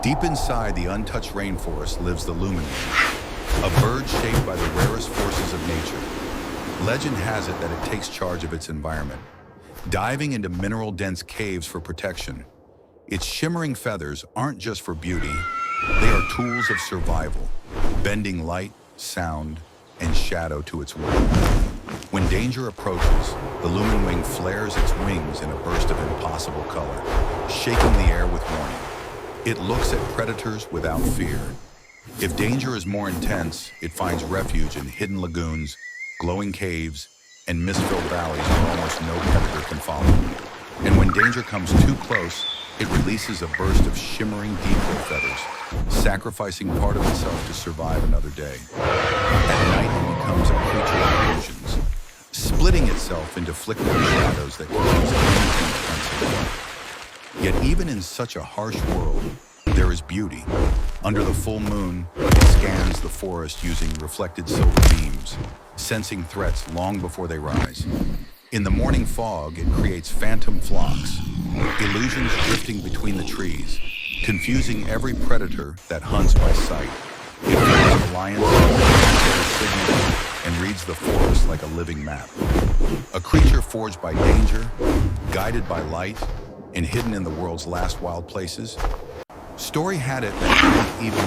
Deep inside the untouched rainforest lives the Lumin-Wing, a bird shaped by the rarest forces of nature. Legend has it that it takes charge of its environment, diving into mineral-dense caves for protection. Its shimmering feathers aren't just for beauty, they are tools of survival, bending light, sound, and shadow to its will. When danger approaches, the Lumin-Wing flares its wings in a burst of impossible color, shaking the air with warning. It looks at predators without fear. If danger is more intense, it finds refuge in hidden lagoons, glowing caves, and mist-filled valleys where almost no predator can follow. And when danger comes too close, it releases a burst of shimmering decoy feathers, sacrificing part of itself to survive another day. At night, it becomes a creature of illusions, splitting itself into flickering shadows that confuse anything defensive. Yet even in such a harsh world, there is beauty. Under the full moon, it scans the forest using reflected silver beams, sensing threats long before they rise. In the morning fog, it creates phantom flocks, illusions drifting between the trees, confusing every predator that hunts by sight. It forms alliances, signals, and reads the forest like a living map. A creature forged by danger, guided by light, and hidden in the world's last wild places. Story had it that even